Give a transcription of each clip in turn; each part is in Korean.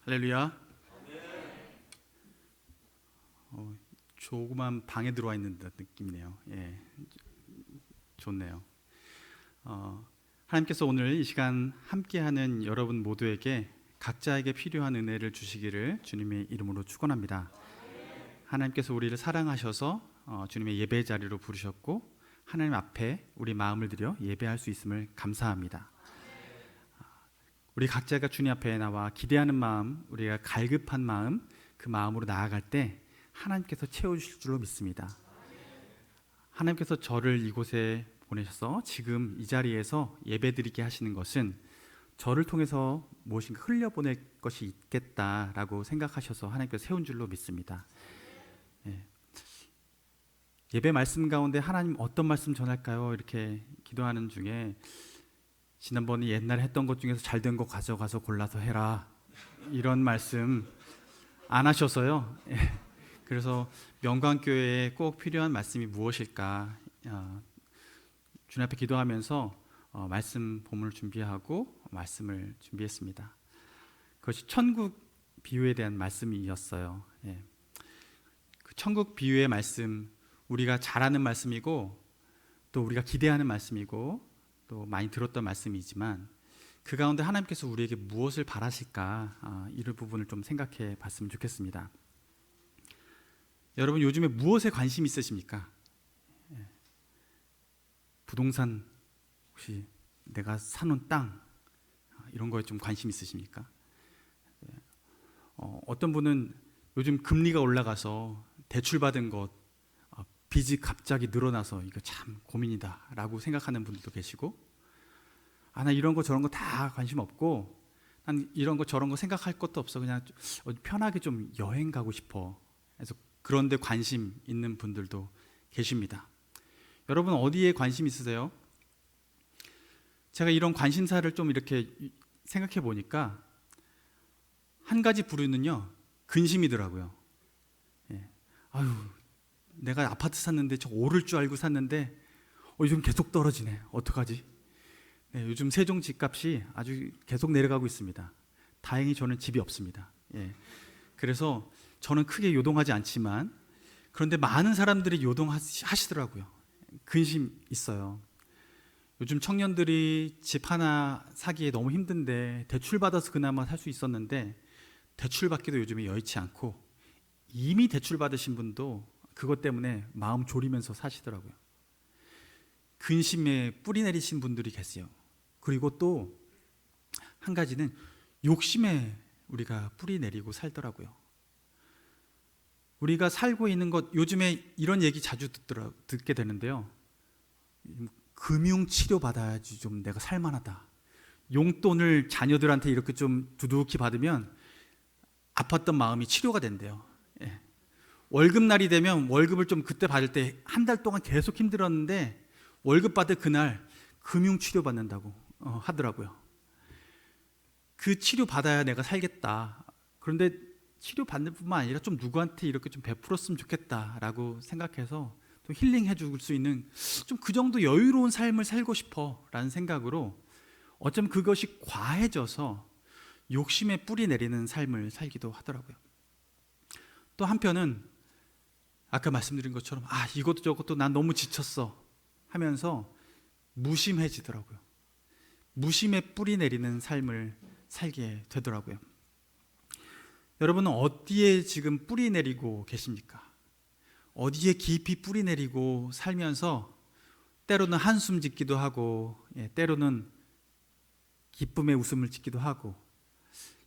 할렐루야. 조그만 방에 들어와 있는 느낌이네요. 예, 좋네요. 하나님께서 오늘 이 시간 함께하는 여러분 모두에게 각자에게 필요한 은혜를 주시기를 주님의 이름으로 축원합니다. 하나님께서 우리를 사랑하셔서 주님의 예배 자리로 부르셨고 하나님 앞에 우리 마음을 들여 예배할 수 있음을 감사합니다. 우리 각자가 주님 앞에 나와 기대하는 마음, 우리가 갈급한 마음, 그 마음으로 나아갈 때 하나님께서 채워주실 줄로 믿습니다. 하나님께서 저를 이곳에 보내셔서 지금 이 자리에서 예배드리게 하시는 것은 저를 통해서 무엇인가 흘려보낼 것이 있겠다라고 생각하셔서 하나님께서 세운 줄로 믿습니다. 예배 말씀 가운데 하나님 어떤 말씀 전할까요? 이렇게 기도하는 중에 지난번에 옛날에 했던 것 중에서 잘된 거 가져가서 골라서 해라, 이런 말씀 안 하셔서요. 그래서 명광교회에 꼭 필요한 말씀이 무엇일까 주님 앞에 기도하면서 말씀 본문을 준비하고 말씀을 준비했습니다. 그것이 천국 비유에 대한 말씀이었어요. 그 천국 비유의 말씀, 우리가 잘 아는 말씀이고 또 우리가 기대하는 말씀이고 또 많이 들었던 말씀이지만 그 가운데 하나님께서 우리에게 무엇을 바라실까, 이런 부분을 좀 생각해 봤으면 좋겠습니다. 여러분 요즘에 무엇에 관심 있으십니까? 부동산, 혹시 내가 사는 땅, 이런 거에 좀 관심 있으십니까? 어떤 분은 요즘 금리가 올라가서 대출받은 것, 빚이 갑자기 늘어나서 이거 참 고민이다 라고 생각하는 분들도 계시고, 나 이런 거 저런 거 다 관심 없고 난 이런 거 저런 거 생각할 것도 없어, 그냥 편하게 좀 여행 가고 싶어, 그래서 그런데 관심 있는 분들도 계십니다. 여러분 어디에 관심 있으세요? 제가 이런 관심사를 좀 이렇게 생각해 보니까 한 가지 부류는요, 근심이더라고요. 아유, 내가 아파트 샀는데 저 오를 줄 알고 샀는데 요즘 계속 떨어지네, 어떡하지? 요즘 세종 집값이 아주 계속 내려가고 있습니다. 다행히 저는 집이 없습니다. 그래서 저는 크게 요동하지 않지만 그런데 많은 사람들이 요동하시더라고요. 근심 있어요. 요즘 청년들이 집 하나 사기에 너무 힘든데 대출받아서 그나마 살 수 있었는데 대출받기도 요즘에 여의치 않고, 이미 대출받으신 분도 그것 때문에 마음 졸이면서 사시더라고요. 근심에 뿌리 내리신 분들이 계세요. 그리고 또 한 가지는 욕심에 우리가 뿌리 내리고 살더라고요. 우리가 살고 있는 것, 요즘에 이런 얘기 자주 듣게 되는데요, 금융 치료 받아야지 좀 내가 살만하다. 용돈을 자녀들한테 이렇게 좀 두둑히 받으면 아팠던 마음이 치료가 된대요. 월급날이 되면 월급을 좀 그때 받을 때 한 달 동안 계속 힘들었는데 월급 받을 그날 금융 치료 받는다고 하더라고요. 그 치료 받아야 내가 살겠다. 그런데 치료 받는 뿐만 아니라 좀 누구한테 이렇게 좀 베풀었으면 좋겠다라고 생각해서 또 힐링해 줄 수 있는 좀 그 정도 여유로운 삶을 살고 싶어라는 생각으로 어쩌면 그것이 과해져서 욕심에 뿌리 내리는 삶을 살기도 하더라고요. 또 한편은 아까 말씀드린 것처럼 이것도 저것도 난 너무 지쳤어 하면서 무심해지더라고요. 무심에 뿌리 내리는 삶을 살게 되더라고요. 여러분은 어디에 지금 뿌리 내리고 계십니까? 어디에 깊이 뿌리 내리고 살면서 때로는 한숨 짓기도 하고, 때로는 기쁨의 웃음을 짓기도 하고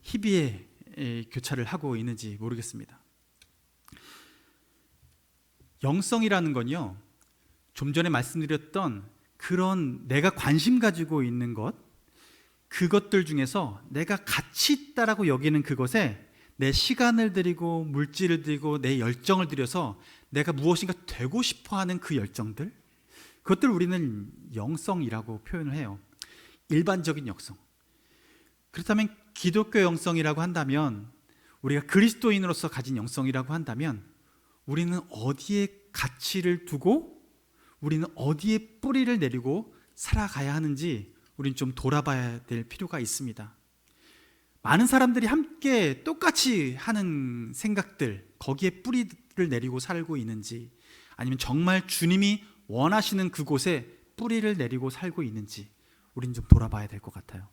희비의 교차를 하고 있는지 모르겠습니다. 영성이라는 건요, 좀 전에 말씀드렸던 그런 내가 관심 가지고 있는 것, 그것들 중에서 내가 가치 있다라고 여기는 그것에 내 시간을 들이고 물질을 들이고 내 열정을 들여서 내가 무엇인가 되고 싶어하는 그 열정들, 그것들 우리는 영성이라고 표현을 해요. 일반적인 영성. 그렇다면 기독교 영성이라고 한다면, 우리가 그리스도인으로서 가진 영성이라고 한다면 우리는 어디에 가치를 두고 우리는 어디에 뿌리를 내리고 살아가야 하는지 우리는 좀 돌아봐야 될 필요가 있습니다. 많은 사람들이 함께 똑같이 하는 생각들, 거기에 뿌리를 내리고 살고 있는지, 아니면 정말 주님이 원하시는 그곳에 뿌리를 내리고 살고 있는지 우린 좀 돌아봐야 될 것 같아요.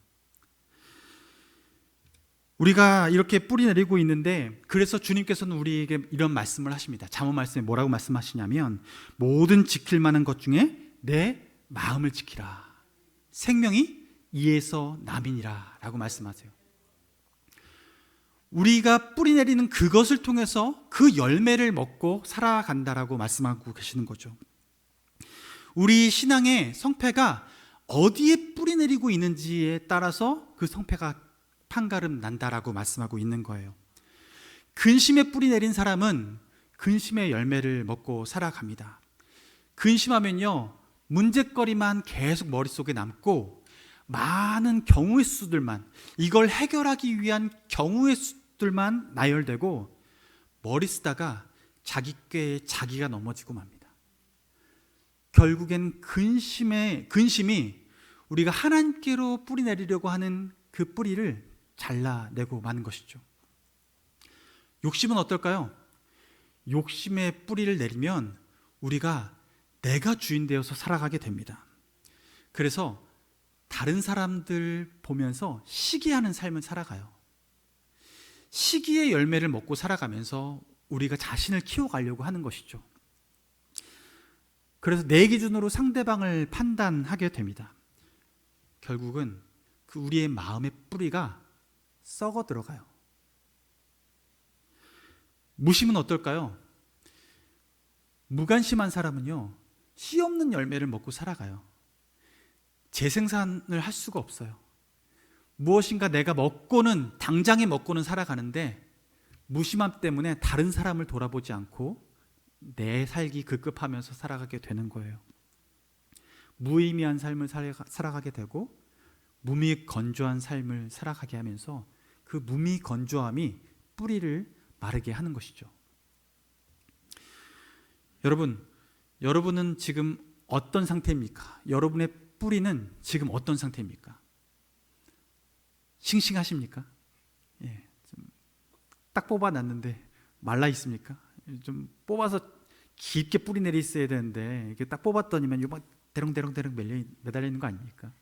우리가 이렇게 뿌리 내리고 있는데, 그래서 주님께서는 우리에게 이런 말씀을 하십니다. 잠언 말씀에 뭐라고 말씀하시냐면, 모든 지킬 만한 것 중에 내 마음을 지키라. 생명이 이에서 남이니라 라고 말씀하세요. 우리가 뿌리 내리는 그것을 통해서 그 열매를 먹고 살아간다라고 말씀하고 계시는 거죠. 우리 신앙의 성패가 어디에 뿌리 내리고 있는지에 따라서 그 성패가 판가름 난다라고 말씀하고 있는 거예요. 근심에 뿌리 내린 사람은 근심의 열매를 먹고 살아갑니다. 근심하면요, 문제거리만 계속 머릿속에 남고 많은 경우의 수들만, 이걸 해결하기 위한 경우의 수들만 나열되고 머리 쓰다가 자기 꾀에 자기가 넘어지고 맙니다. 결국엔 근심이 우리가 하나님께로 뿌리 내리려고 하는 그 뿌리를 잘라내고 마는 것이죠. 욕심은 어떨까요? 욕심의 뿌리를 내리면 우리가 내가 주인 되어서 살아가게 됩니다. 그래서 다른 사람들 보면서 시기하는 삶을 살아가요. 시기의 열매를 먹고 살아가면서 우리가 자신을 키워가려고 하는 것이죠. 그래서 내 기준으로 상대방을 판단하게 됩니다. 결국은 그 우리의 마음의 뿌리가 썩어 들어가요. 무심은 어떨까요? 무관심한 사람은요, 씨 없는 열매를 먹고 살아가요. 재생산을 할 수가 없어요. 무엇인가 내가 먹고는, 당장에 먹고는 살아가는데 무심함 때문에 다른 사람을 돌아보지 않고 내 살기 급급하면서 살아가게 되는 거예요. 무의미한 삶을 살아가게 되고 무미건조한 삶을 살아가게 하면서 그 무미건조함이 뿌리를 마르게 하는 것이죠. 여러분은 지금 어떤 상태입니까? 여러분의 뿌리는 지금 어떤 상태입니까? 싱싱하십니까? 예, 딱 뽑아놨는데 말라 있습니까? 좀 뽑아서 깊게 뿌리 내리 있어야 되는데 이게 딱 뽑았더니만 막 대롱대롱 매달려 있는 거 아닙니까?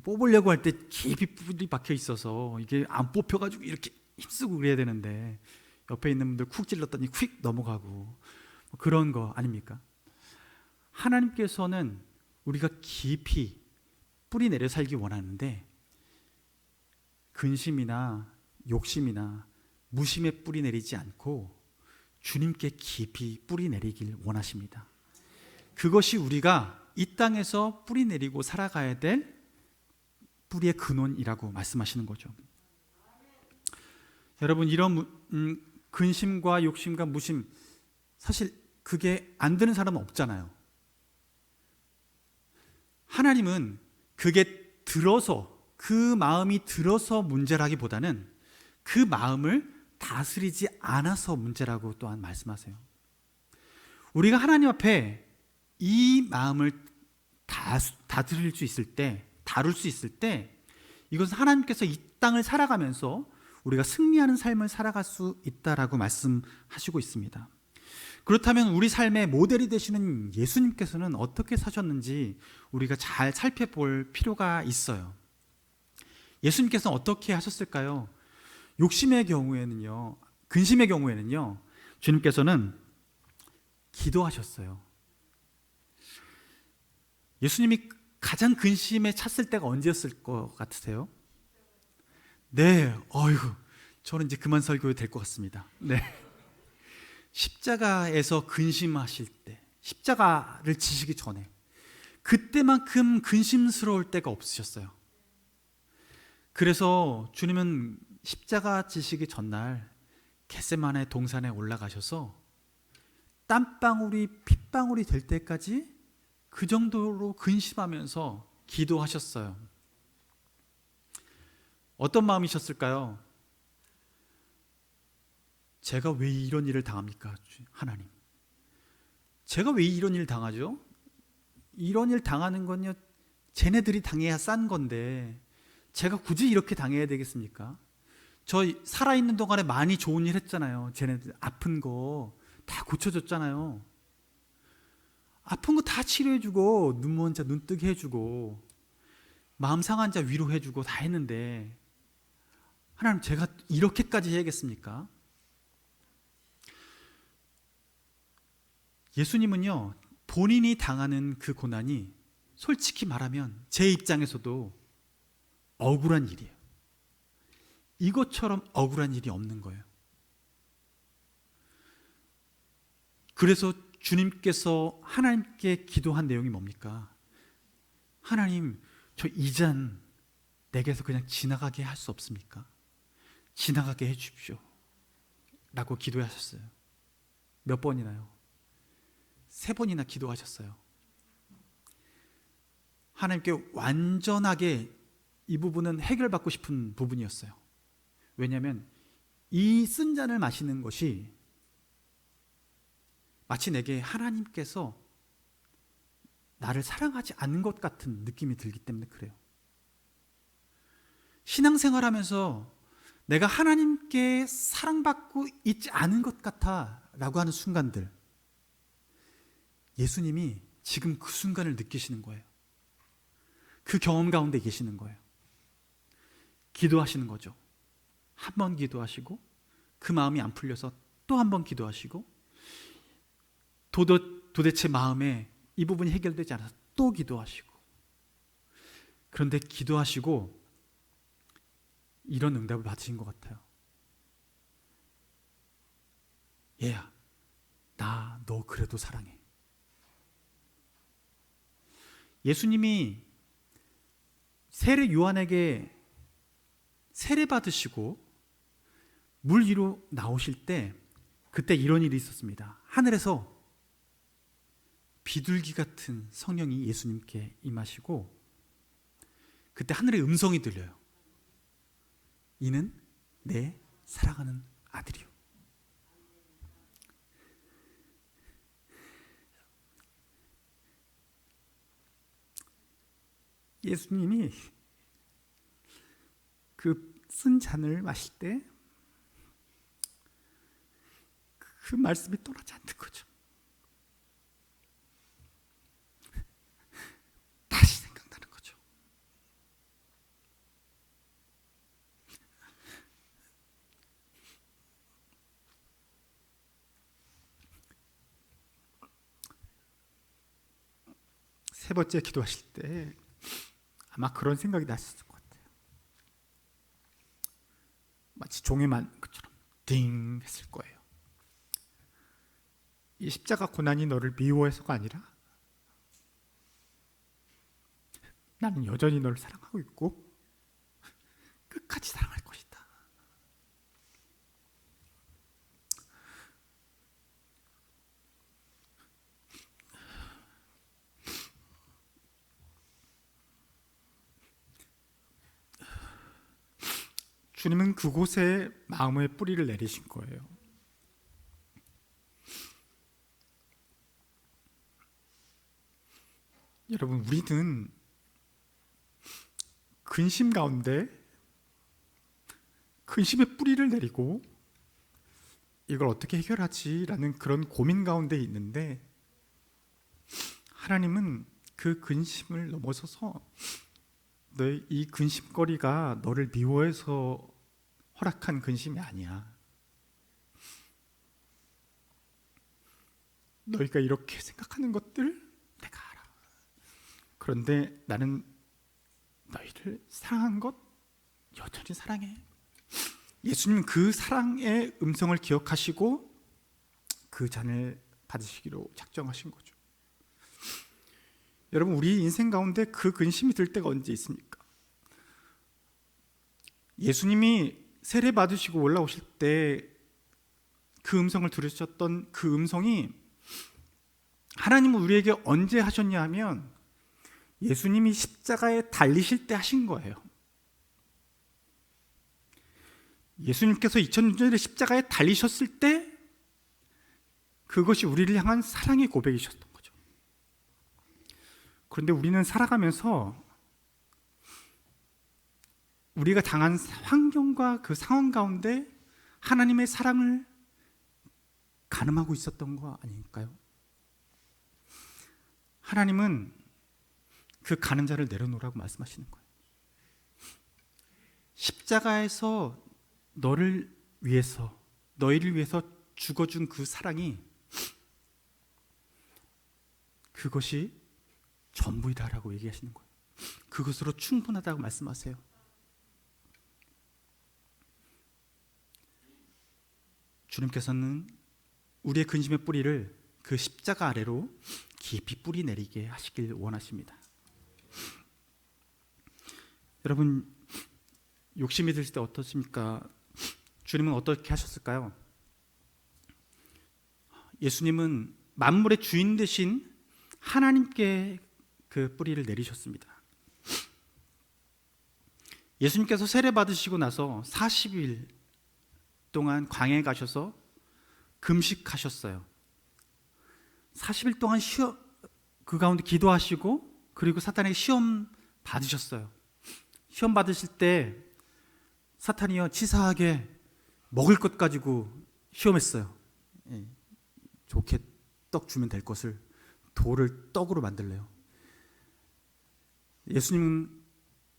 뽑으려고 할 때 깊이 뿌리 박혀 있어서 이게 안 뽑혀가지고 이렇게 힘쓰고 그래야 되는데 옆에 있는 분들 쿡 찔렀더니 휙 넘어가고 그런 거 아닙니까? 하나님께서는 우리가 깊이 뿌리 내려 살기 원하는데 근심이나 욕심이나 무심에 뿌리 내리지 않고 주님께 깊이 뿌리 내리길 원하십니다. 그것이 우리가 이 땅에서 뿌리 내리고 살아가야 될 뿌리의 근원이라고 말씀하시는 거죠. 여러분, 이런 근심과 욕심과 무심, 사실 그게 안 드는 사람은 없잖아요. 하나님은 그게 들어서, 그 마음이 들어서 문제라기보다는 그 마음을 다스리지 않아서 문제라고 또한 말씀하세요. 우리가 하나님 앞에 이 마음을 다스릴 수 있을 때, 다룰 수 있을 때, 이것은 하나님께서 이 땅을 살아가면서 우리가 승리하는 삶을 살아갈 수 있다라고 말씀하시고 있습니다. 그렇다면 우리 삶의 모델이 되시는 예수님께서는 어떻게 사셨는지 우리가 잘 살펴볼 필요가 있어요. 예수님께서는 어떻게 하셨을까요? 욕심의 경우에는요, 근심의 경우에는요, 주님께서는 기도하셨어요. 예수님이 가장 근심에 찼을 때가 언제였을 것 같으세요? 네, 저는 이제 그만 설교해도 될 것 같습니다. 네. 십자가에서 근심하실 때, 십자가를 지시기 전에, 그때만큼 근심스러울 때가 없으셨어요. 그래서 주님은 십자가 지시기 전날 겟세마네 동산에 올라가셔서 땀방울이 핏방울이 될 때까지 그 정도로 근심하면서 기도하셨어요. 어떤 마음이셨을까요? 제가 왜 이런 일을 당합니까? 하나님, 제가 왜 이런 일을 당하죠? 이런 일 당하는 건요, 쟤네들이 당해야 싼 건데 제가 굳이 이렇게 당해야 되겠습니까? 저 살아있는 동안에 많이 좋은 일 했잖아요. 쟤네들 아픈 거 다 고쳐줬잖아요. 아픈 거 다 치료해주고, 눈 먼 자 눈 뜨게 해주고, 마음 상한 자 위로해주고 다 했는데, 하나님, 제가 이렇게까지 해야겠습니까? 예수님은요, 본인이 당하는 그 고난이 솔직히 말하면 제 입장에서도 억울한 일이에요. 이것처럼 억울한 일이 없는 거예요. 그래서 주님께서 하나님께 기도한 내용이 뭡니까? 하나님, 저 이 잔 내게서 그냥 지나가게 할 수 없습니까? 지나가게 해 주십시오 라고 기도하셨어요. 몇 번이나요? 3번이나 기도하셨어요. 하나님께 완전하게 이 부분은 해결받고 싶은 부분이었어요. 왜냐하면 이 쓴 잔을 마시는 것이 마치 내게 하나님께서 나를 사랑하지 않는 것 같은 느낌이 들기 때문에 그래요. 신앙생활하면서 내가 하나님께 사랑받고 있지 않은 것 같아 라고 하는 순간들, 예수님이 지금 그 순간을 느끼시는 거예요. 그 경험 가운데 계시는 거예요. 기도하시는 거죠. 한 번 기도하시고 그 마음이 안 풀려서 또 한 번 기도하시고, 도대체 마음에 이 부분이 해결되지 않아서 또 기도하시고, 그런데 기도하시고 이런 응답을 받으신 것 같아요. 얘야, 나 너 그래도 사랑해. 예수님이 세례 요한에게 세례 받으시고 물 위로 나오실 때 그때 이런 일이 있었습니다. 하늘에서 비둘기 같은 성령이 예수님께 임하시고, 그때 하늘의 음성이 들려요. 이는 내 사랑하는 아들이요. 예수님이 그 쓴 잔을 마실 때 그 말씀이 떠나지 않는 거죠. 다시 생각나는 거죠. 세 번째 기도하실 때 아마 그런 생각이 나셨을 것 같아요. 마치 종에만 것처럼 띵 했을 거예요. 이 십자가 고난이 너를 미워해서가 아니라 나는 여전히 너를 사랑하고 있고 끝까지 사랑할 것이다. 주님은 그곳에 마음의 뿌리를 내리신 거예요. 여러분, 우리는 근심 가운데 근심의 뿌리를 내리고 이걸 어떻게 해결하지라는 그런 고민 가운데 있는데, 하나님은 그 근심을 넘어서서 너의 이 근심거리가 너를 미워해서 허락한 근심이 아니야. 너희가 이렇게 생각하는 것들 내가 알아. 그런데 나는 너희를 사랑한 것 여전히 사랑해. 예수님은 그 사랑의 음성을 기억하시고 그 잔을 받으시기로 작정하신 거죠. 여러분, 우리 인생 가운데 그 근심이 들 때가 언제 있습니까? 예수님이 세례 받으시고 올라오실 때 그 음성을 들으셨던 그 음성이 하나님은 우리에게 언제 하셨냐 하면 예수님이 십자가에 달리실 때 하신 거예요. 예수님께서 2000년 전에 십자가에 달리셨을 때 그것이 우리를 향한 사랑의 고백이셨던 거죠. 그런데 우리는 살아가면서 우리가 당한 환경과 그 상황 가운데 하나님의 사랑을 가늠하고 있었던 거 아닐까요? 하나님은 그 가늠자를 내려놓으라고 말씀하시는 거예요. 십자가에서 너희를 위해서 죽어준 그 사랑이 그것이 전부이다라고 얘기하시는 거예요. 그것으로 충분하다고 말씀하세요. 주님께서는 우리의 근심의 뿌리를 그 십자가 아래로 깊이 뿌리 내리게 하시길 원하십니다. 여러분, 욕심이 드실 때 어떠십니까? 주님은 어떻게 하셨을까요? 예수님은 만물의 주인 되신 하나님께 그 뿌리를 내리셨습니다. 예수님께서 세례 받으시고 나서 40일 동안 광야에 가셔서 금식하셨어요. 40일 동안 그 가운데 기도하시고 그리고 사탄에게 시험 받으셨어요. 시험 받으실 때 사탄이요 치사하게 먹을 것 가지고 시험했어요. 좋게 떡 주면 될 것을 돌을 떡으로 만들래요. 예수님은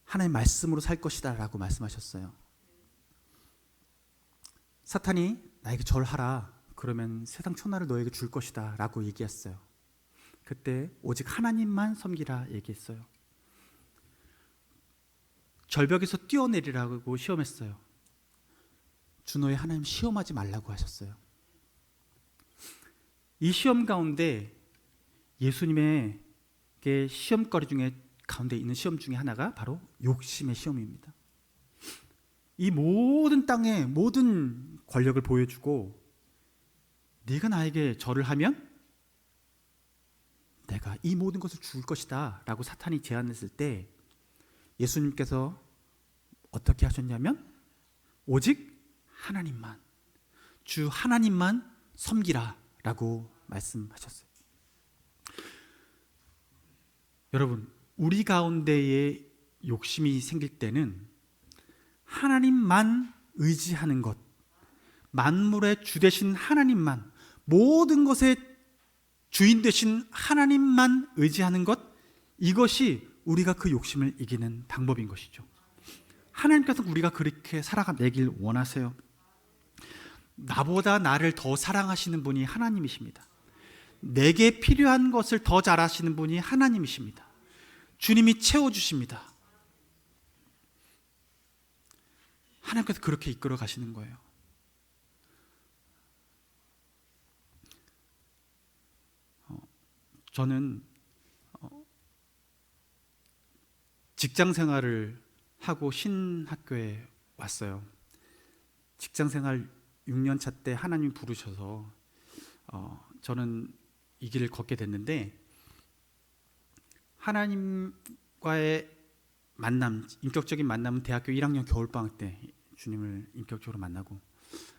하나님의 말씀으로 살 것이다 라고 말씀하셨어요. 사탄이 나에게 절하라 그러면 세상 천하를 너에게 줄 것이다 라고 얘기했어요. 그때 오직 하나님만 섬기라 얘기했어요. 절벽에서 뛰어내리라고 시험했어요. 주 너의 하나님 시험하지 말라고 하셨어요. 이 시험 가운데 예수님의 시험거리 중에 가운데 있는 시험 중에 하나가 바로 욕심의 시험입니다. 이 모든 땅의 모든 권력을 보여주고 네가 나에게 절을 하면 내가 이 모든 것을 줄 것이다 라고 사탄이 제안했을 때 예수님께서 어떻게 하셨냐면 오직 하나님만, 주 하나님만 섬기라 라고 말씀하셨어요. 여러분, 우리 가운데에 욕심이 생길 때는 하나님만 의지하는 것, 만물의 주 되신 하나님만, 모든 것의 주인 되신 하나님만 의지하는 것, 이것이 우리가 그 욕심을 이기는 방법인 것이죠. 하나님께서 우리가 그렇게 살아가길 원하세요. 나보다 나를 더 사랑하시는 분이 하나님이십니다. 내게 필요한 것을 더 잘 아시는 분이 하나님이십니다. 주님이 채워주십니다. 하나님께서 그렇게 이끌어 가시는 거예요. 저는 직장 생활을 하고 신학교에 왔어요. 직장 생활 6년 차 때 하나님 부르셔서 저는 이 길을 걷게 됐는데 하나님과의 만남, 인격적인 만남은 대학교 1학년 겨울방학 때 주님을 인격적으로 만나고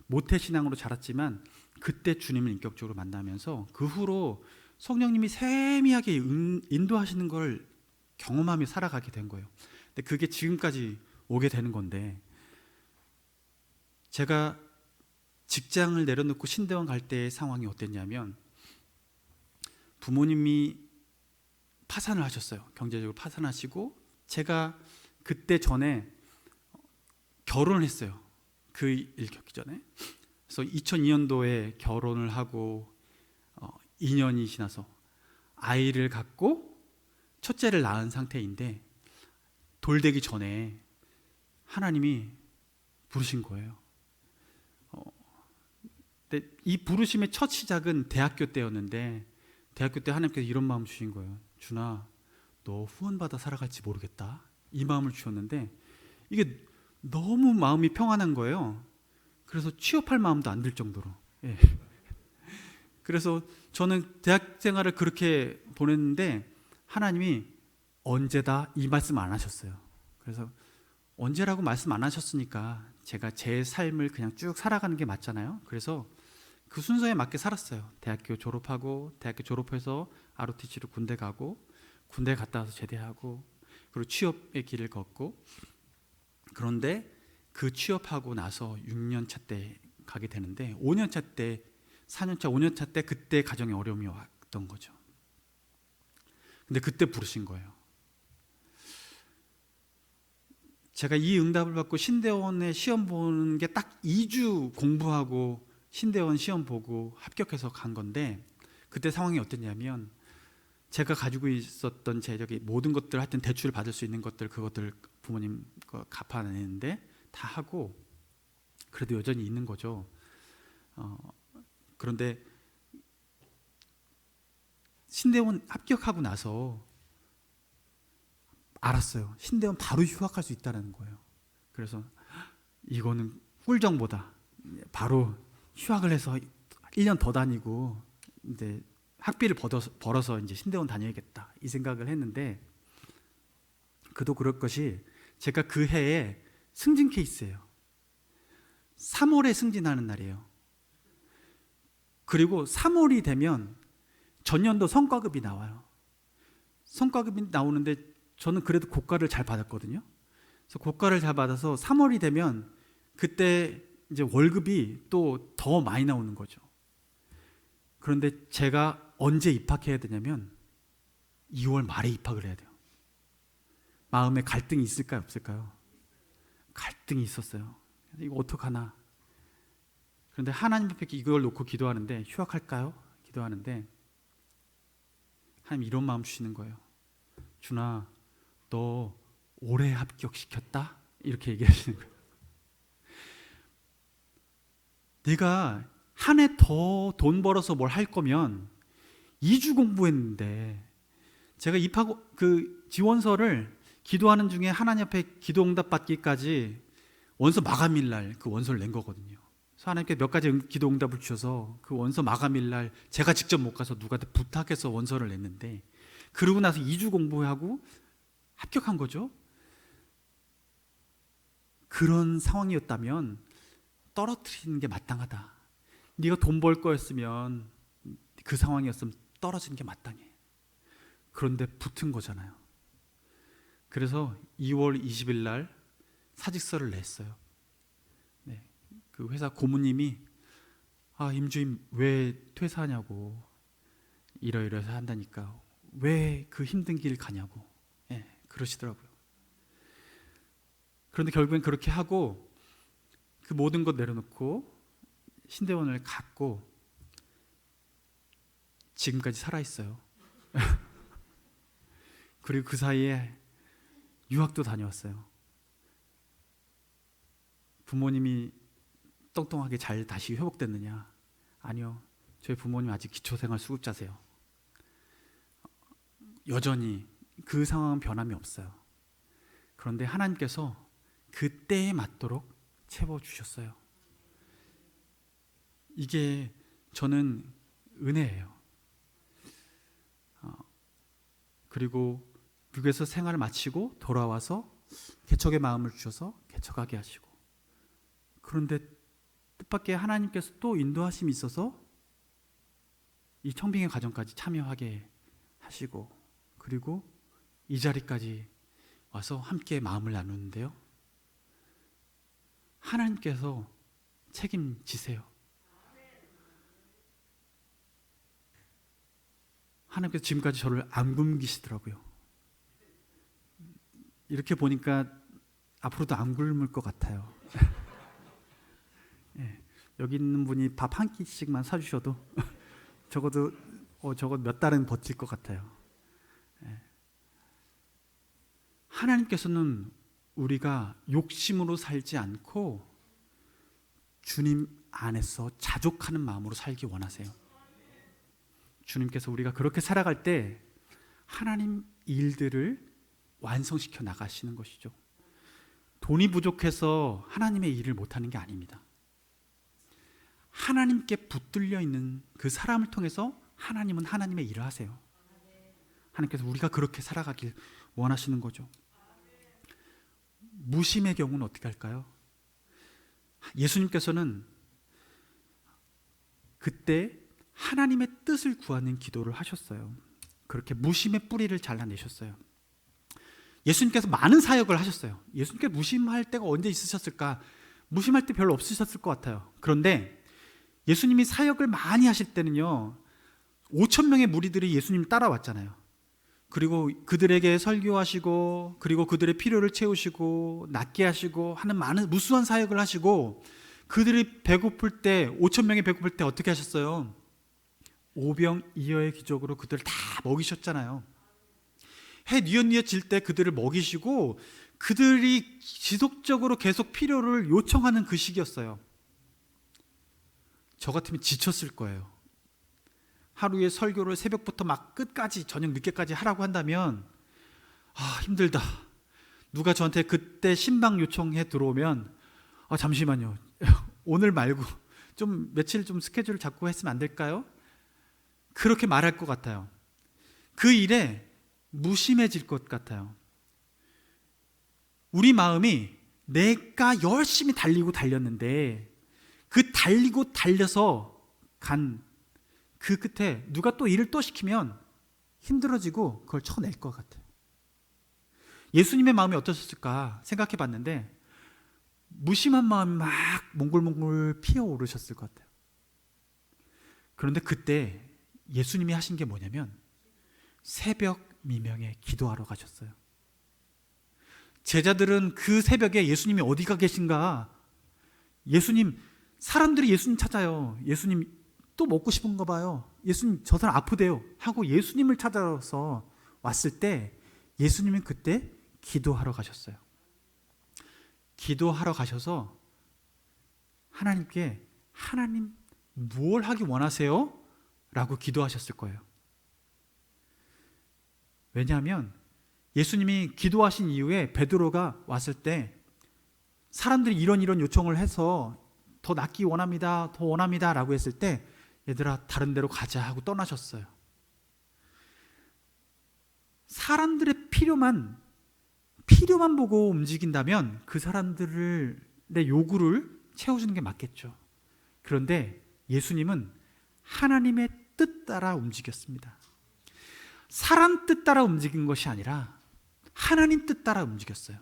모태신앙으로 자랐지만 그때 주님을 인격적으로 만나면서 그 후로 성령님이 세미하게 인도하시는 걸 경험하며 살아가게 된 거예요. 근데 그게 지금까지 오게 되는 건데 제가 직장을 내려놓고 신대원 갈 때의 상황이 어땠냐면 부모님이 파산을 하셨어요. 경제적으로 파산하시고 제가 그때 전에 결혼을 했어요. 그 일 겪기 전에. 그래서 2002년도에 결혼을 하고 2년이 지나서 아이를 갖고 첫째를 낳은 상태인데 돌되기 전에 하나님이 부르신 거예요. 근데 이 부르심의 첫 시작은 대학교 때였는데 대학교 때 하나님께서 이런 마음 주신 거예요. 준아, 너 후원받아 살아갈지 모르겠다. 이 마음을 주셨는데 이게 너무 마음이 평안한 거예요. 그래서 취업할 마음도 안 들 정도로. 예. 그래서 저는 대학 생활을 그렇게 보냈는데 하나님이 언제다 이 말씀 안 하셨어요. 그래서 언제라고 말씀 안 하셨으니까 제가 제 삶을 그냥 쭉 살아가는 게 맞잖아요. 그래서 그 순서에 맞게 살았어요. 대학교 졸업하고 대학교 졸업해서 ROTC로 군대 가고 군대 갔다 와서 제대하고 그리고 취업의 길을 걷고 그런데 그 취업하고 나서 6년 차 때 가게 되는데 5년 차 때, 4년 차, 5년 차 때 그때 가정에 어려움이 왔던 거죠. 근데 그때 부르신 거예요. 제가 이 응답을 받고 신대원에 시험 보는 게 딱 2주 공부하고 신대원 시험 보고 합격해서 간 건데, 그때 상황이 어땠냐면 제가 가지고 있었던 제 저기 모든 것들, 하여튼 대출을 받을 수 있는 것들, 그것들 부모님 거 갚아내는데 다 하고 그래도 여전히 있는 거죠. 그런데 신대원 합격하고 나서 알았어요. 신대원 바로 휴학할 수 있다는 거예요. 그래서 이거는 꿀정보다 바로 휴학을 해서 1년 더 다니고 이제 학비를 벌어서 이제 신대원 다녀야겠다, 이 생각을 했는데, 그도 그럴 것이 제가 그 해에 승진 케이스예요. 3월에 승진하는 날이에요. 그리고 3월이 되면 전년도 성과급이 나와요. 성과급이 나오는데 저는 그래도 고과를 잘 받았거든요. 그래서 고과를 잘 받아서 3월이 되면 그때 이제 월급이 또 더 많이 나오는 거죠. 그런데 제가 언제 입학해야 되냐면 2월 말에 입학을 해야 돼요. 마음에 갈등이 있을까요, 없을까요? 갈등이 있었어요. 이거 어떡하나. 그런데 하나님 앞에 이걸 놓고 기도하는데, 휴학할까요? 기도하는데 하나님 이런 마음 주시는 거예요. 준아, 너 올해 합격시켰다? 이렇게 얘기하시는 거예요. 내가 한 해 더 돈 벌어서 뭘 할 거면 2주 공부했는데, 제가 입학 그 지원서를 기도하는 중에 하나님 앞에 기도 응답 받기까지 원서 마감일 날 그 원서를 낸 거거든요. 그래서 하나님께 몇 가지 기도 응답을 주셔서 그 원서 마감일 날 제가 직접 못 가서 누구한테 부탁해서 원서를 냈는데, 그러고 나서 2주 공부하고 합격한 거죠. 그런 상황이었다면 떨어뜨리는 게 마땅하다. 네가 돈 벌 거였으면, 그 상황이었으면 떨어지는 게 마땅해. 그런데 붙은 거잖아요. 그래서 2월 20일 날 사직서를 냈어요. 네, 그 회사 고모님이 임주임 왜 퇴사하냐고, 이러이러해서 한다니까 왜 그 힘든 길 가냐고, 그러시더라고요. 그런데 결국엔 그렇게 하고 그 모든 것 내려놓고 신대원을 갔고 지금까지 살아있어요. 그리고 그 사이에 유학도 다녀왔어요. 부모님이 똥똥하게 잘 다시 회복됐느냐? 아니요. 저희 부모님 아직 기초생활 수급자세요. 여전히 그 상황은 변함이 없어요. 그런데 하나님께서 그때에 맞도록 채워주셨어요. 이게 저는 은혜예요. 그리고 미국에서 생활을 마치고 돌아와서 개척의 마음을 주셔서 개척하게 하시고, 그런데 뜻밖의 하나님께서 또 인도하심이 있어서 이 청빙의 과정까지 참여하게 하시고, 그리고 이 자리까지 와서 함께 마음을 나누는데요, 하나님께서 책임지세요. 하나님께서 지금까지 저를 안 굶기시더라고요. 이렇게 보니까 앞으로도 안 굶을 것 같아요. 여기 있는 분이 밥 한 끼씩만 사주셔도 적어도 몇 달은 버틸 것 같아요. 하나님께서는 우리가 욕심으로 살지 않고 주님 안에서 자족하는 마음으로 살기 원하세요. 주님께서 우리가 그렇게 살아갈 때 하나님 일들을 완성시켜 나가시는 것이죠. 돈이 부족해서 하나님의 일을 못하는 게 아닙니다. 하나님께 붙들려 있는 그 사람을 통해서 하나님은 하나님의 일을 하세요. 하나님께서 우리가 그렇게 살아가길 원하시는 거죠. 무심의 경우는 어떻게 할까요? 예수님께서는 그때 하나님의 뜻을 구하는 기도를 하셨어요. 그렇게 무심의 뿌리를 잘라내셨어요. 예수님께서 많은 사역을 하셨어요. 예수님께 무심할 때가 언제 있으셨을까? 무심할 때 별로 없으셨을 것 같아요. 그런데 예수님이 사역을 많이 하실 때는요, 5천 명의 무리들이 예수님 따라왔잖아요. 그리고 그들에게 설교하시고, 그리고 그들의 필요를 채우시고, 낫게 하시고 하는 많은 무수한 사역을 하시고, 그들이 배고플 때, 5천 명이 배고플 때 어떻게 하셨어요? 오병이어의 기적으로 그들을 다 먹이셨잖아요. 해 뉘엿뉘엿질 때 그들을 먹이시고, 그들이 지속적으로 계속 필요를 요청하는 그 시기였어요. 저 같으면 지쳤을 거예요. 하루에 설교를 새벽부터 막 끝까지, 저녁 늦게까지 하라고 한다면, 힘들다. 누가 저한테 그때 신방 요청해 들어오면, 잠시만요, 오늘 말고 좀 며칠 좀 스케줄을 잡고 했으면 안 될까요? 그렇게 말할 것 같아요. 그 일에 무심해질 것 같아요. 우리 마음이 내가 열심히 달리고 달렸는데, 그 달리고 달려서 간 그 끝에 누가 또 일을 또 시키면 힘들어지고 그걸 쳐낼 것 같아요. 예수님의 마음이 어떠셨을까 생각해 봤는데, 무심한 마음이 막 몽골몽골 피어오르셨을 것 같아요. 그런데 그때 예수님이 하신 게 뭐냐면, 새벽 미명에 기도하러 가셨어요. 제자들은 그 새벽에 예수님이 어디가 계신가, 사람들이 예수님 찾아요. 예수님 또 먹고 싶은가 봐요. 예수님 저 사람 아프대요 하고 예수님을 찾아서 왔을 때, 예수님은 그때 기도하러 가셨어요. 기도하러 가셔서 하나님께, 하나님 뭘 하기 원하세요? 라고 기도하셨을 거예요. 왜냐하면 예수님이 기도하신 이후에 베드로가 왔을 때, 사람들이 이런 요청을 해서 더 낫기 원합니다, 더 원합니다 라고 했을 때, 얘들아 다른 데로 가자 하고 떠나셨어요. 사람들의 필요만 보고 움직인다면 그 사람들의 요구를 채워주는 게 맞겠죠. 그런데 예수님은 하나님의 뜻 따라 움직였습니다. 사람 뜻 따라 움직인 것이 아니라 하나님 뜻 따라 움직였어요.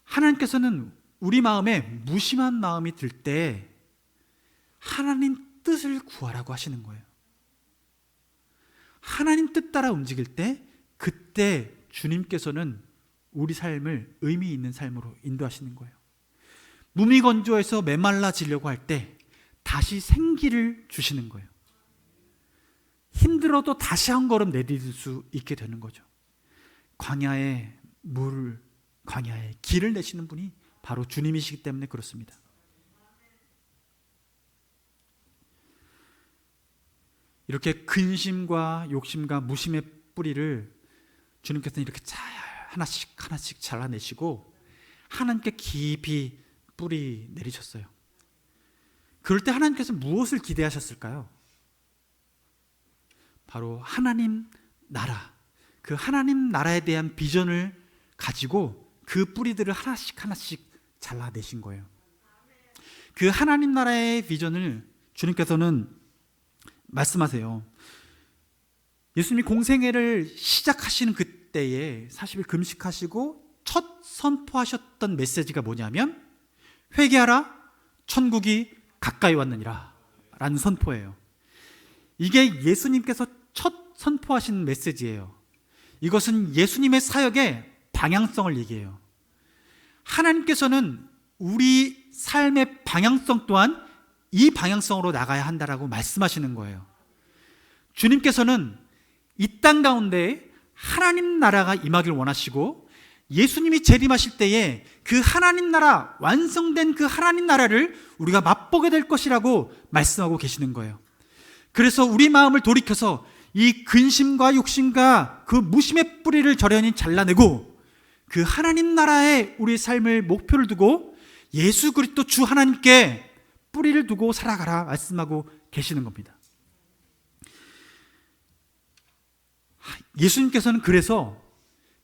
하나님께서는 우리 마음에 무심한 마음이 들 때 하나님 뜻을 구하라고 하시는 거예요. 하나님 뜻 따라 움직일 때, 그때 주님께서는 우리 삶을 의미 있는 삶으로 인도하시는 거예요. 무미건조해서 메말라지려고 할 때 다시 생기를 주시는 거예요. 힘들어도 다시 한 걸음 내디딜 수 있게 되는 거죠. 광야에 길을 내시는 분이 바로 주님이시기 때문에 그렇습니다. 이렇게 근심과 욕심과 무심의 뿌리를 주님께서는 이렇게 하나씩 잘라내시고 하나님께 깊이 뿌리 내리셨어요. 그럴 때 하나님께서 무엇을 기대하셨을까요? 바로 하나님 나라, 그 하나님 나라에 대한 비전을 가지고 그 뿌리들을 하나씩 잘라내신 거예요. 그 하나님 나라의 비전을 주님께서는 말씀하세요. 예수님이 공생애를 시작하시는 그때에 40일 금식하시고 첫 선포하셨던 메시지가 뭐냐면, 회개하라, 천국이 가까이 왔느니라 라는 선포예요. 이게 예수님께서 첫 선포하신 메시지예요. 이것은 예수님의 사역의 방향성을 얘기해요. 하나님께서는 우리 삶의 방향성 또한 이 방향성으로 나가야 한다라고 말씀하시는 거예요. 주님께서는 이 땅 가운데 하나님 나라가 임하길 원하시고, 예수님이 재림하실 때에 그 하나님 나라, 완성된 그 하나님 나라를 우리가 맛보게 될 것이라고 말씀하고 계시는 거예요. 그래서 우리 마음을 돌이켜서 이 근심과 욕심과 그 무심의 뿌리를 저련히 잘라내고, 그 하나님 나라에 우리 삶을 목표를 두고 예수 그리스도 주 하나님께 뿌리를 두고 살아가라 말씀하고 계시는 겁니다. 예수님께서는 그래서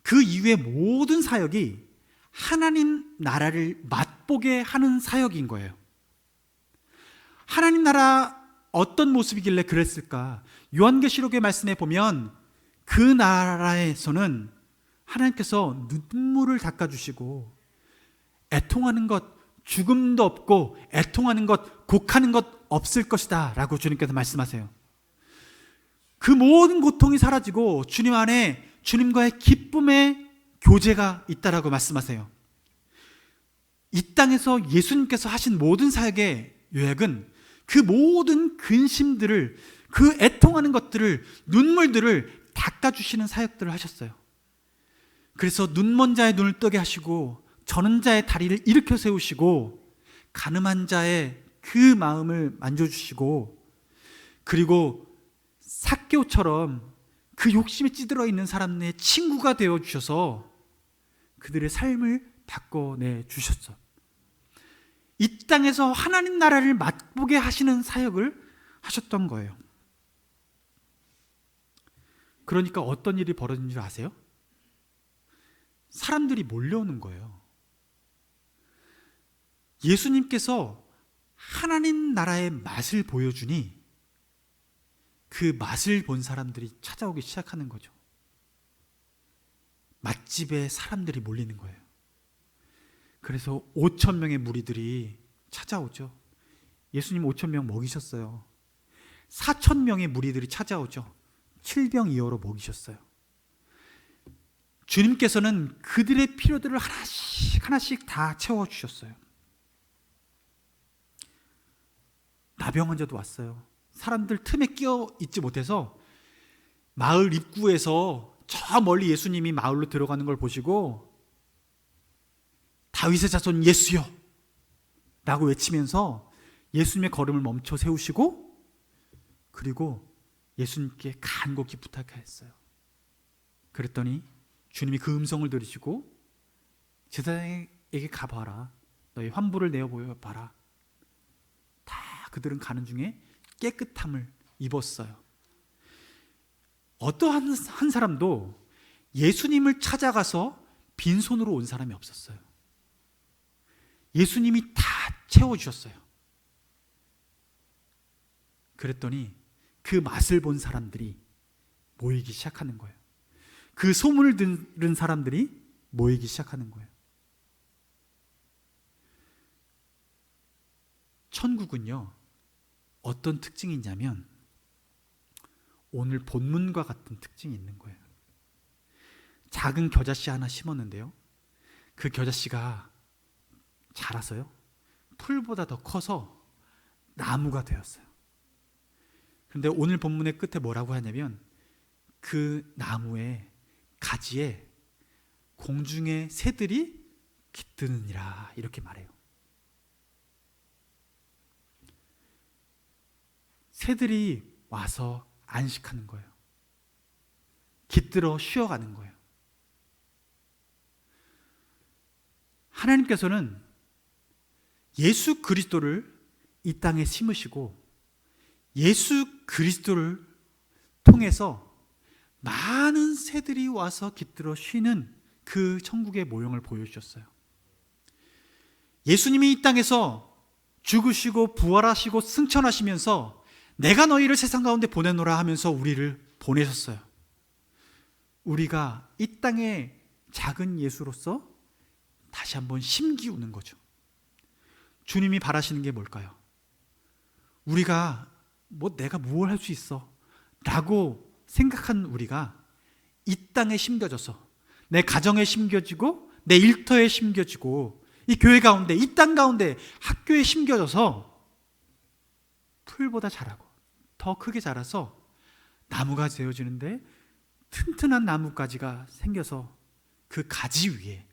그 이후의 모든 사역이 하나님 나라를 맛보게 하는 사역인 거예요. 하나님 나라 어떤 모습이길래 그랬을까? 요한계시록의 말씀에 보면 그 나라에서는 하나님께서 눈물을 닦아주시고 애통하는 것, 죽음도 없고 애통하는 것, 곡하는 것 없을 것이다 라고 주님께서 말씀하세요. 그 모든 고통이 사라지고 주님 안에 주님과의 기쁨의 교제가 있다라고 말씀하세요. 이 땅에서 예수님께서 하신 모든 사역의 요약은 그 모든 근심들을, 그 애통하는 것들을, 눈물들을 닦아주시는 사역들을 하셨어요. 그래서 눈먼 자의 눈을 뜨게 하시고 저는 자의 다리를 일으켜 세우시고 가늠한 자의 그 마음을 만져주시고, 그리고 삭개오처럼 그 욕심에 찌들어 있는 사람의 친구가 되어주셔서 그들의 삶을 바꿔내 주셨어. 이 땅에서 하나님 나라를 맛보게 하시는 사역을 하셨던 거예요. 그러니까 어떤 일이 벌어진 줄 아세요? 사람들이 몰려오는 거예요. 예수님께서 하나님 나라의 맛을 보여주니 그 맛을 본 사람들이 찾아오기 시작하는 거죠. 맛집에 사람들이 몰리는 거예요. 그래서 5,000명의 무리들이 찾아오죠. 예수님 5,000명 먹이셨어요. 4,000명의 무리들이 찾아오죠. 7병2호로 먹이셨어요. 주님께서는 그들의 필요들을 하나씩 하나씩 다 채워주셨어요. 나병 환자도 왔어요. 사람들 틈에 끼어 있지 못해서 마을 입구에서 저 멀리 예수님이 마을로 들어가는 걸 보시고 다윗의 자손 예수여 라고 외치면서 예수님의 걸음을 멈춰 세우시고, 그리고 예수님께 간곡히 부탁했어요. 그랬더니 주님이 그 음성을 들으시고 제사장에게 가봐라, 너희 환부를 내어 보여봐라. 다 그들은 가는 중에 깨끗함을 입었어요. 어떠한 한 사람도 예수님을 찾아가서 빈손으로 온 사람이 없었어요. 예수님이 다 채워주셨어요. 그랬더니 그 맛을 본 사람들이 모이기 시작하는 거예요. 그 소문을 들은 사람들이 모이기 시작하는 거예요. 천국은요, 어떤 특징이 있냐면 오늘 본문과 같은 특징이 있는 거예요. 작은 겨자씨 하나 심었는데요, 그 겨자씨가 자라서요 풀보다 더 커서 나무가 되었어요. 그런데 오늘 본문의 끝에 뭐라고 하냐면 그 나무의 가지에 공중의 새들이 깃드느니라 이렇게 말해요. 새들이 와서 안식하는 거예요. 깃들어 쉬어가는 거예요. 하나님께서는 예수 그리스도를 이 땅에 심으시고 예수 그리스도를 통해서 많은 새들이 와서 깃들어 쉬는 그 천국의 모형을 보여주셨어요. 예수님이 이 땅에서 죽으시고 부활하시고 승천하시면서 내가 너희를 세상 가운데 보내노라 하면서 우리를 보내셨어요. 우리가 이 땅의 작은 예수로서 다시 한번 심기우는 거죠. 주님이 바라시는 게 뭘까요? 우리가 내가 뭘 할 수 있어 라고 생각한 우리가 이 땅에 심겨져서 내 가정에 심겨지고 내 일터에 심겨지고 이 교회 가운데, 이 땅 가운데, 학교에 심겨져서 풀보다 자라고 더 크게 자라서 나무가 되어지는데 튼튼한 나뭇가지가 생겨서 그 가지 위에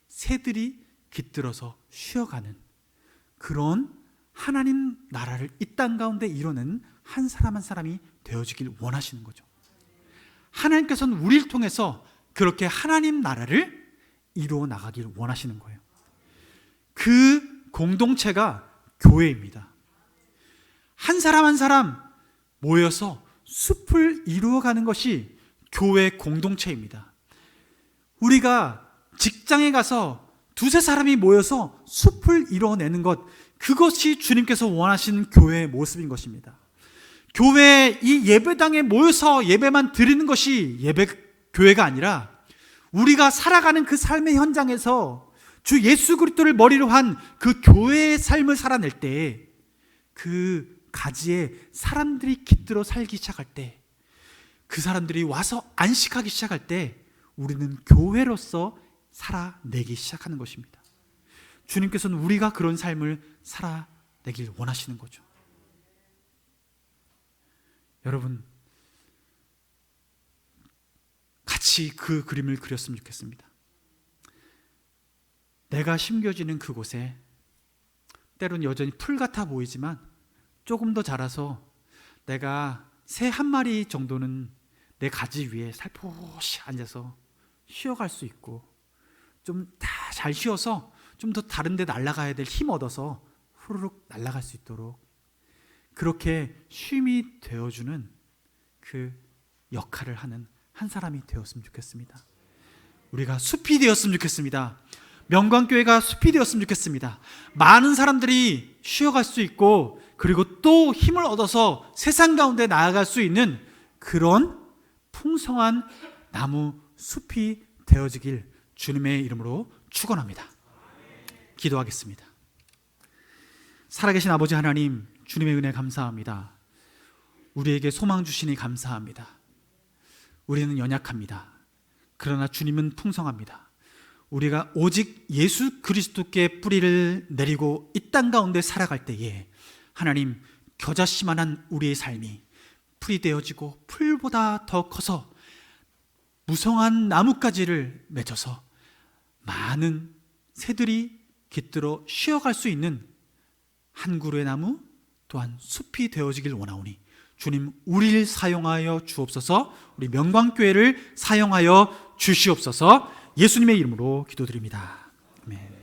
새들이 깃들어서 쉬어가는 그런 하나님 나라를 이 땅 가운데 이루는 한 사람 한 사람이 되어지길 원하시는 거죠. 하나님께서는 우리를 통해서 그렇게 하나님 나라를 이루어 나가길 원하시는 거예요. 그 공동체가 교회입니다. 한 사람 한 사람 모여서 숲을 이루어가는 것이 교회 공동체입니다. 우리가 직장에 가서 두세 사람이 모여서 숲을 이루어내는 것, 그것이 주님께서 원하시는 교회의 모습인 것입니다. 교회 이 예배당에 모여서 예배만 드리는 것이 교회가 아니라 우리가 살아가는 그 삶의 현장에서 주 예수 그리스도를 머리로 한 그 교회의 삶을 살아낼 때, 그 가지에 사람들이 깃들어 살기 시작할 때, 그 사람들이 와서 안식하기 시작할 때 우리는 교회로서 살아내기 시작하는 것입니다. 주님께서는 우리가 그런 삶을 살아내길 원하시는 거죠. 여러분, 같이 그 그림을 그렸으면 좋겠습니다. 내가 심겨지는 그곳에 때로는 여전히 풀 같아 보이지만 조금 더 자라서 내가 새 한 마리 정도는 내 가지 위에 살포시 앉아서 쉬어갈 수 있고, 좀 다 잘 쉬어서 좀 더 다른 데 날아가야 될 힘 얻어서 후루룩 날아갈 수 있도록 그렇게 쉼이 되어주는 그 역할을 하는 한 사람이 되었으면 좋겠습니다. 우리가 숲이 되었으면 좋겠습니다. 명광교회가 숲이 되었으면 좋겠습니다. 많은 사람들이 쉬어갈 수 있고, 그리고 또 힘을 얻어서 세상 가운데 나아갈 수 있는 그런 풍성한 나무 숲이 되어지길 주님의 이름으로 축원합니다. 기도하겠습니다. 살아계신 아버지 하나님, 주님의 은혜 감사합니다. 우리에게 소망 주시니 감사합니다. 우리는 연약합니다. 그러나 주님은 풍성합니다. 우리가 오직 예수 그리스도께 뿌리를 내리고 이 땅 가운데 살아갈 때에 하나님, 겨자씨만한 우리의 삶이 풀이 되어지고 풀보다 더 커서 무성한 나뭇가지를 맺어서 많은 새들이 깃들어 쉬어갈 수 있는 한 그루의 나무 또한 숲이 되어지길 원하오니 주님, 우리를 사용하여 주옵소서. 우리 명광교회를 사용하여 주시옵소서. 예수님의 이름으로 기도드립니다. 아멘.